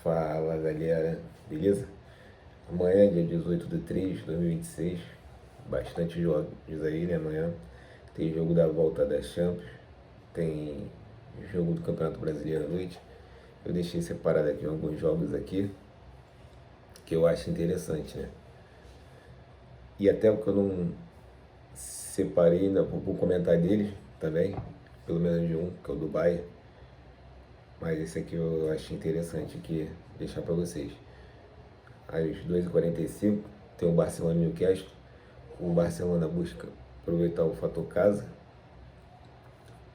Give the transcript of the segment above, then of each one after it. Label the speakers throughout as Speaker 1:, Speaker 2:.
Speaker 1: Fala galera, beleza? Amanhã, dia 18/3/2026, bastante jogos aí, né? Amanhã tem jogo da volta da Champions, tem jogo do Campeonato Brasileiro à noite. Eu deixei separado aqui alguns jogos aqui que eu acho interessante, né? E até o que eu não separei, ainda vou comentar deles também, pelo menos de um, que é o do Bayern. Mas esse aqui eu achei interessante aqui deixar para vocês. Às 2h45 tem o Barcelona e Newcastle. O Barcelona busca aproveitar o fator casa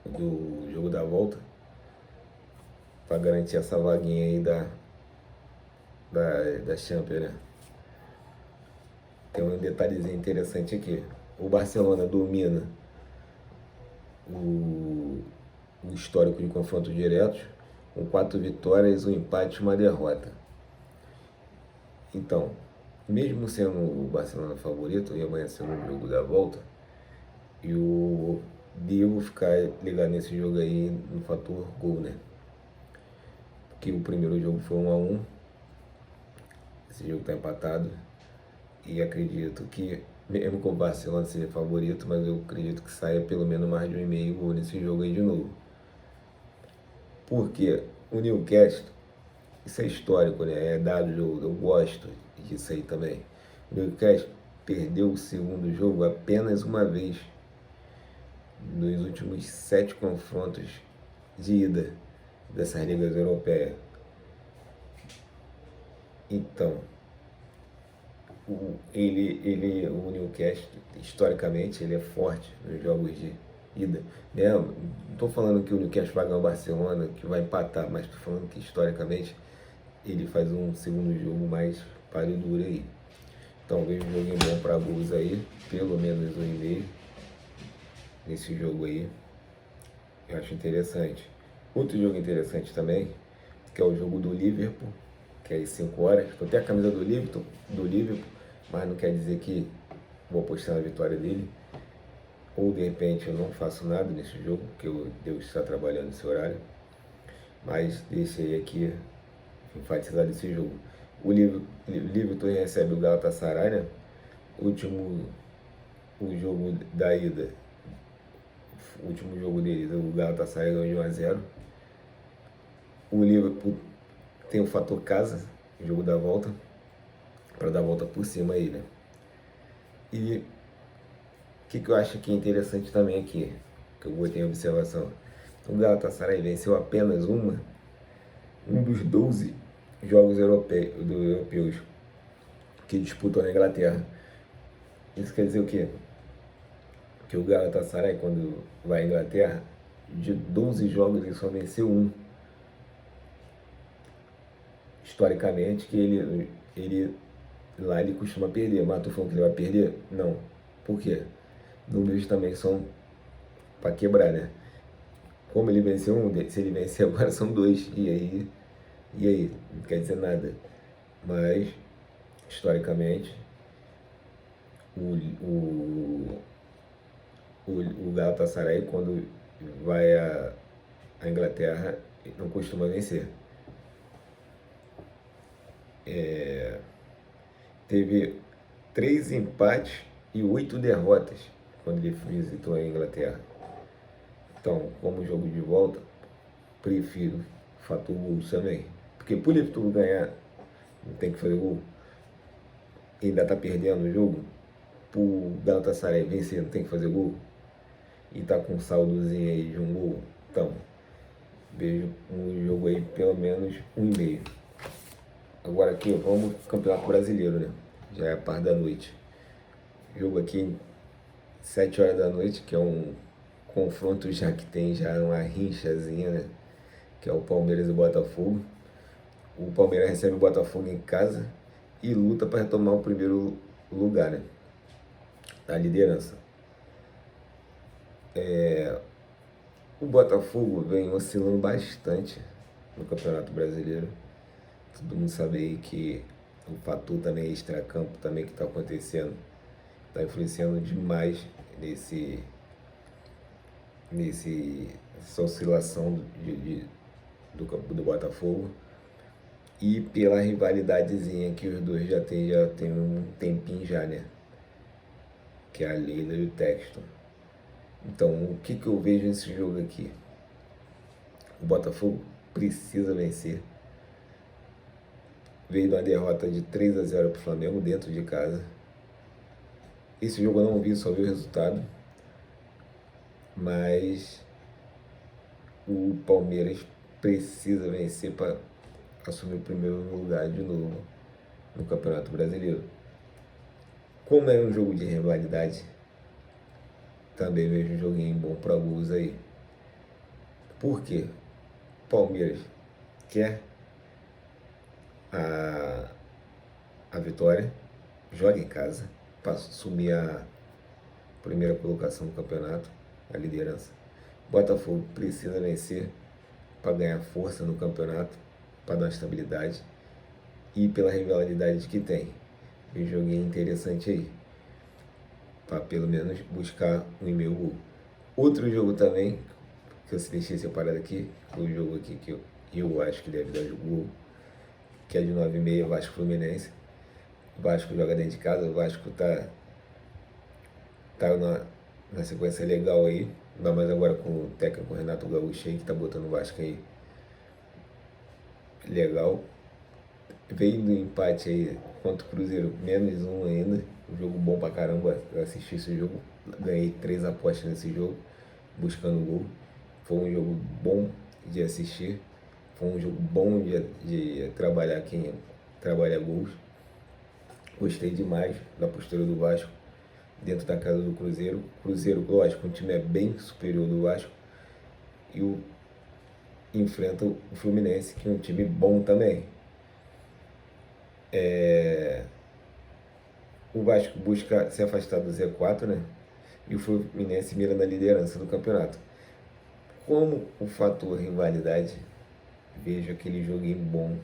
Speaker 1: do jogo da volta para garantir essa vaguinha aí da Champions, né? Tem um detalhezinho interessante aqui. O Barcelona domina o histórico de confrontos diretos com 4 vitórias, um empate e uma derrota. Então, mesmo sendo o Barcelona favorito, e amanhã sendo o jogo da volta, eu devo ficar ligado nesse jogo aí no fator gol, né? Porque o primeiro jogo foi 1-1, esse jogo tá empatado, e acredito que, mesmo que o Barcelona seja favorito, mas eu acredito que saia pelo menos mais de 1,5 gol nesse jogo aí de novo. Porque o Newcastle, isso é histórico, né? É dado, eu gosto disso aí também. O Newcastle perdeu o segundo jogo apenas uma vez nos últimos 7 confrontos de ida dessas ligas europeias. Então, o Newcastle, historicamente, ele é forte nos jogos de ida. Né? Não estou falando que o Newcastle vai ganhar o Barcelona, que vai empatar, mas estou falando que, historicamente, ele faz um segundo jogo mais páreo e duro aí. Então, vejo um joguinho bom para gols aí, pelo menos 1,5 nesse jogo aí. Eu acho interessante. Outro jogo interessante também, que é o jogo do Liverpool, que é às 5 horas. Eu tenho a camisa do Liverpool, mas não quer dizer que vou apostar na vitória dele. Ou de repente eu não faço nada nesse jogo, porque eu devo estar trabalhando nesse horário. Mas deixei aqui enfatizar desse jogo. O Liverpool recebe o Galatasaray, né? O jogo da ida, o último jogo deles, o Galatasaray ganhou de 1-0. O Liverpool tem o fator casa, o jogo da volta, para dar a volta por cima aí, né? E o que eu acho que é interessante também aqui, que eu botei em observação, o Galatasaray venceu apenas um dos 12 jogos europeus que disputam na Inglaterra. Isso quer dizer o quê? Que o Galatasaray, quando vai à Inglaterra, de 12 jogos ele só venceu um. Historicamente, que ele lá ele costuma perder, mas tu falou que ele vai perder? Não. Por quê? Números também são para quebrar, né? Como ele venceu um, se ele vencer agora são 2, e aí? Não quer dizer nada. Mas, historicamente, o Galatasaray, quando vai à Inglaterra, não costuma vencer. Teve 3 empates e 8 derrotas quando ele visitou a Inglaterra. Então, como jogo de volta, prefiro o fator gol também. Porque por Liverpool ganhar, não tem que fazer gol, e ainda tá perdendo o jogo, pro Galatasaray vencer, não tem que fazer gol, e tá com um saldozinho aí de um gol. Então, vejo um jogo aí pelo menos 1,5. Agora aqui, vamos pro Campeonato Brasileiro, né? Já é a par da noite. Jogo aqui 7 horas da noite, que é um confronto já que tem já uma rinchazinha, né? Que é o Palmeiras e o Botafogo. O Palmeiras recebe o Botafogo em casa e luta para retomar o primeiro lugar, né? A liderança. O Botafogo vem oscilando bastante no Campeonato Brasileiro. Todo mundo sabe aí que o fator também extracampo também que está acontecendo está influenciando demais nessa oscilação do Botafogo. e pela rivalidadezinha que os dois já tem um tempinho já, né? Que é a Leila e o Texton. Então, o que eu vejo nesse jogo aqui? O Botafogo precisa vencer. Veio de uma derrota de 3-0 para o Flamengo dentro de casa. Esse jogo eu não vi, só vi o resultado. Mas o Palmeiras precisa vencer para assumir o primeiro lugar de novo no Campeonato Brasileiro. Como é um jogo de rivalidade, também vejo um joguinho bom para gols aí. Por quê? Palmeiras quer a vitória, joga em casa para assumir a primeira colocação do campeonato, a liderança. Botafogo precisa vencer para ganhar força no campeonato, para dar estabilidade e pela rivalidade que tem. Um joguinho interessante aí, para pelo menos buscar um e-mail gol. Outro jogo também, que eu deixei separado aqui, foi o jogo aqui que eu acho que deve dar gol, que é de 9h30, Vasco Fluminense. O Vasco joga dentro de casa, o Vasco tá na sequência legal aí, ainda mais agora com o técnico Renato Gaúcho aí, que tá botando o Vasco aí legal. Veio do empate aí contra o Cruzeiro, -1 ainda, um jogo bom pra caramba. Eu assisti esse jogo, ganhei 3 apostas nesse jogo, buscando gol. Foi um jogo bom de assistir, foi um jogo bom de trabalhar quem trabalha gols. Gostei demais da postura do Vasco dentro da casa do Cruzeiro. Cruzeiro, lógico, um time é bem superior do Vasco, e enfrenta o Fluminense, que é um time bom também. O Vasco busca se afastar do Z4, né? E o Fluminense mira na liderança do campeonato. Como o fator rivalidade, vejo aquele joguinho bom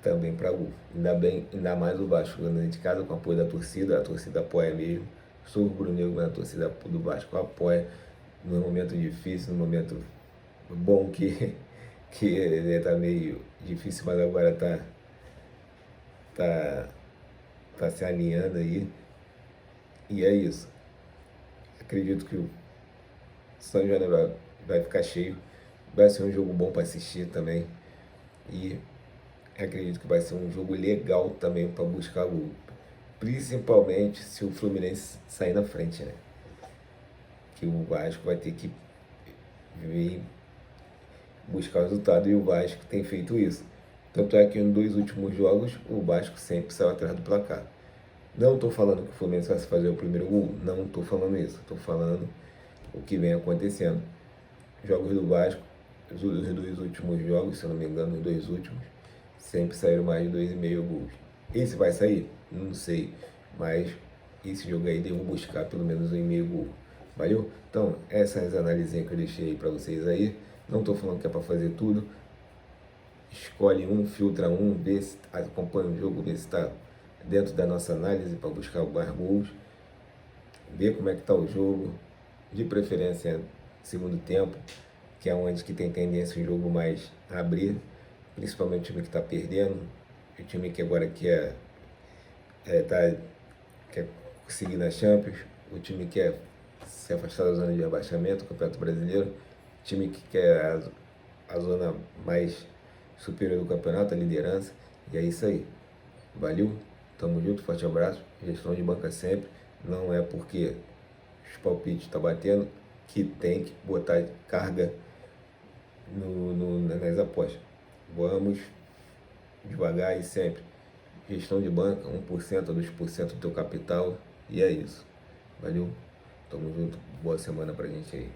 Speaker 1: também para gol. Ainda mais o Vasco jogando de casa com o apoio da torcida. A torcida apoia mesmo. Sou rubro-negro, mas a torcida do Vasco apoia no momento difícil, no momento bom que tá meio difícil, mas agora tá se alinhando aí. E é isso. Acredito que o São Januário vai ficar cheio. Vai ser um jogo bom para assistir também. E acredito que vai ser um jogo legal também para buscar gol. Principalmente se o Fluminense sair na frente, né? Que o Vasco vai ter que vir buscar o resultado, e o Vasco tem feito isso. Tanto é que nos 2 últimos jogos o Vasco sempre saiu atrás do placar. Não estou falando que o Fluminense vai fazer o primeiro gol, não estou falando isso. Estou falando o que vem acontecendo. Jogos do Vasco, os 2 últimos jogos, se eu não me engano, os 2 últimos, sempre saíram mais de 2,5 gols. Esse vai sair? Não sei. Mas esse jogo aí devo buscar pelo menos 1,5 gol. Valeu? Então, essas análises que eu deixei aí para vocês aí. Não estou falando que é para fazer tudo. Escolhe um, filtra um, vê se acompanha o jogo, vê se está dentro da nossa análise para buscar mais gols. Vê como é que está o jogo. De preferência, segundo tempo, que é onde que tem tendência o jogo mais a abrir. Principalmente o time que está perdendo. O time que agora quer conseguir na Champions. O time que quer se afastar da zona de rebaixamento, Campeonato Brasileiro. Time que quer a zona mais superior do campeonato, a liderança. E é isso aí. Valeu, tamo junto, forte abraço. Gestão de banca sempre. Não é porque os palpites estão batendo que tem que botar carga nas apostas. Vamos devagar e sempre. Gestão de banca, 1% a 2% do teu capital. E é isso. Valeu, tamo junto. Boa semana pra gente aí.